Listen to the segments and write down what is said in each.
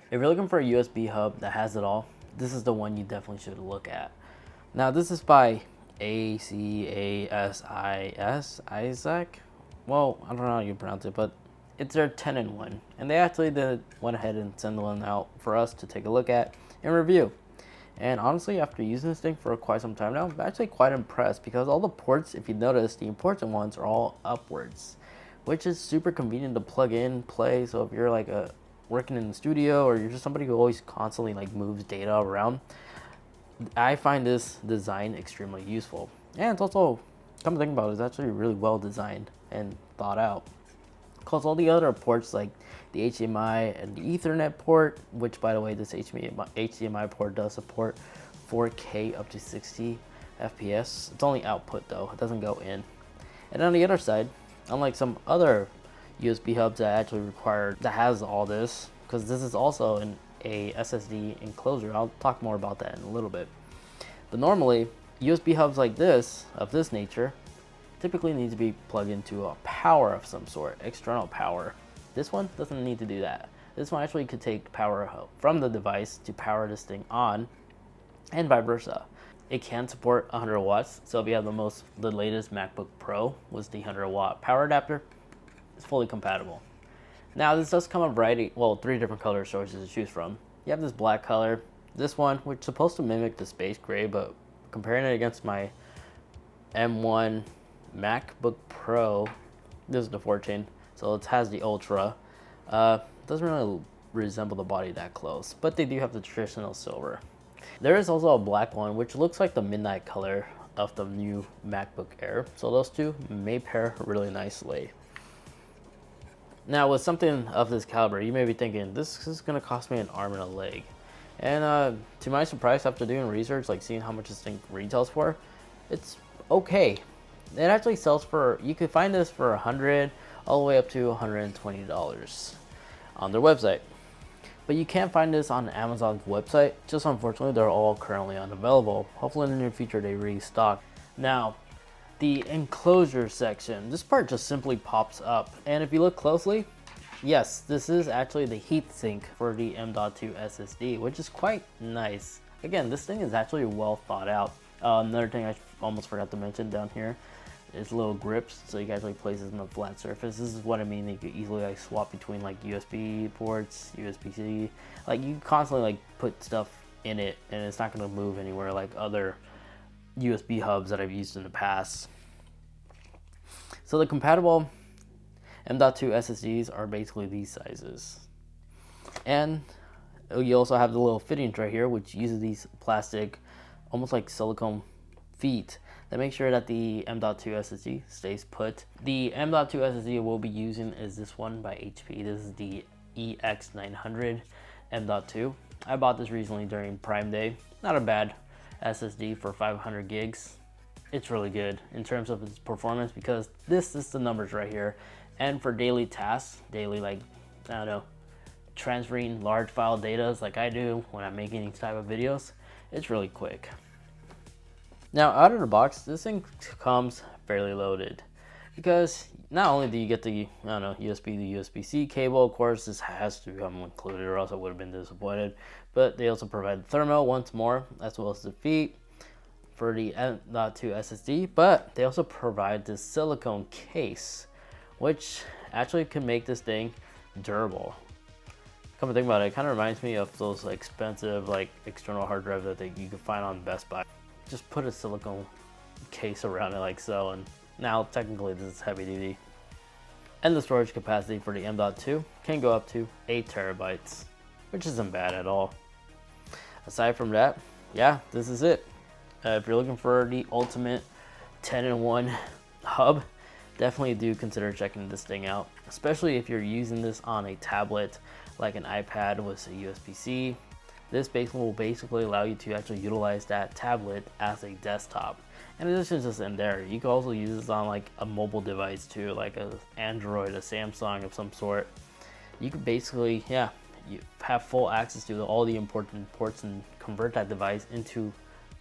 If you're looking for a USB hub that has it all, this is the one you definitely should look at. Now this is by ACASIS, Isaac. Well, I don't know how you pronounce it, but it's their 10-in-1. And they actually went ahead and sent one out for us to take a look at and review. And honestly, after using this thing for quite some time now, I'm actually quite impressed because all the ports, if you notice, the important ones are all upwards, which is super convenient to plug in, play. So if you're like working in the studio or you're just somebody who always constantly like moves data around, I find this design extremely useful. And it's also, come to think about it, it's actually really well designed and thought out. Because all the other ports like the HDMI and the Ethernet port, which by the way, this HDMI port does support 4K up to 60 FPS. It's only output though, it doesn't go in. And on the other side, unlike some other USB hubs that actually require, that has all this, because this is also a SSD enclosure. I'll talk more about that in a little bit. But normally, USB hubs like this, of this nature, typically need to be plugged into a power of some sort, external power. This one doesn't need to do that. This one actually could take power from the device to power this thing on, and vice versa. It can support 100 watts, so if you have the latest MacBook Pro with the 100-watt power adapter, it's fully compatible. Now this does come a variety, well, 3 different color choices to choose from. You have this black color, this one, which is supposed to mimic the space gray, but comparing it against my M1 MacBook Pro, this is the 14, so it has the Ultra. Doesn't really resemble the body that close, but they do have the traditional silver. There is also a black one, which looks like the midnight color of the new MacBook Air, so those two may pair really nicely. Now, with something of this caliber, you may be thinking, this is going to cost me an arm and a leg. And to my surprise, after doing research, like seeing how much this thing retails for, it's okay. It actually sells for, you can find this for $100 all the way up to $120 on their website. But you can't find this on Amazon's website. Just unfortunately, they're all currently unavailable. Hopefully in the near future they restock. Now, the enclosure section, this part just simply pops up. And if you look closely, yes, this is actually the heatsink for the M.2 SSD, which is quite nice. Again, this thing is actually well thought out. Another thing I almost forgot to mention down here is little grips, so you can actually place this on a flat surface. This is what I mean. You could easily like swap between like USB ports, USB-C. Like you constantly like put stuff in it, and it's not going to move anywhere like other USB hubs that I've used in the past. So the compatible M.2 SSDs are basically these sizes. And you also have the little fittings right here, which uses these plastic, almost like silicone feet that make sure that the M.2 SSD stays put. The M.2 SSD we'll be using is this one by HP. This is the EX900 M.2. I bought this recently during Prime Day. Not a bad SSD for 500 gigs. It's really good in terms of its performance because this is the numbers right here. And for daily tasks, daily like, I don't know, transferring large file data like I do when I'm making these type of videos, it's really quick. Now out of the box, this thing comes fairly loaded because not only do you get the, I don't know, USB to USB-C cable, of course this has to come included or else I would have been disappointed, but they also provide the thermal once more, as well as the feet for the M.2 SSD, but they also provide this silicone case, which actually can make this thing durable. Come to think about it, it kind of reminds me of those expensive like external hard drives that you can find on Best Buy. Just put a silicone case around it like so, and now technically this is heavy duty. And the storage capacity for the M.2 can go up to 8 terabytes, which isn't bad at all. Aside from that, yeah, this is it. If you're looking for the ultimate 10-in-1 hub, definitely do consider checking this thing out, especially if you're using this on a tablet like an iPad with a USB-C. This will basically allow you to actually utilize that tablet as a desktop. And this is just in there. You can also use this on like a mobile device too, like a Android, a Samsung of some sort. You could basically, yeah, you have full access to all the important ports and convert that device into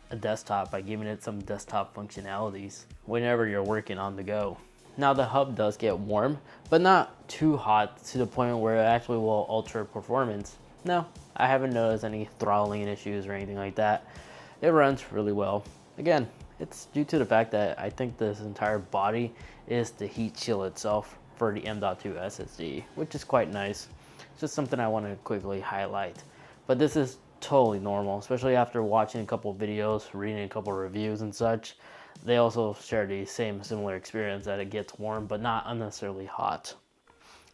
a desktop by giving it some desktop functionalities whenever you're working on the go. Now the hub does get warm, but not too hot to the point where it actually will alter performance. no, I haven't noticed any throttling issues or anything like that. It runs really well. Again, it's due to the fact that I think this entire body is the heat shield itself for the M.2 SSD, which is quite nice. It's just something I want to quickly highlight. But this is totally normal, especially after watching a couple of videos, reading a couple of reviews and such. They also share the similar experience that it gets warm, but not unnecessarily hot.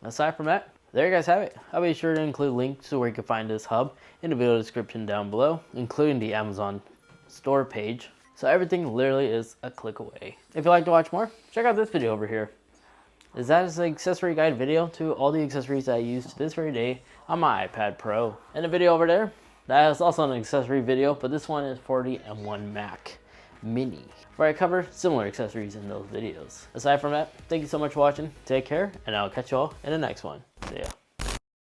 Aside from that, there you guys have it. I'll be sure to include links to where you can find this hub in the video description down below, including the Amazon store page. So everything literally is a click away. If you'd like to watch more, check out this video over here. That is an accessory guide video to all the accessories that I use to this very day on my iPad Pro. And the video over there, that is also an accessory video, but this one is for the M1 Mac Mini, where I cover similar accessories in those videos. Aside from that, thank you so much for watching. Take care, and I'll catch you all in the next one. See ya.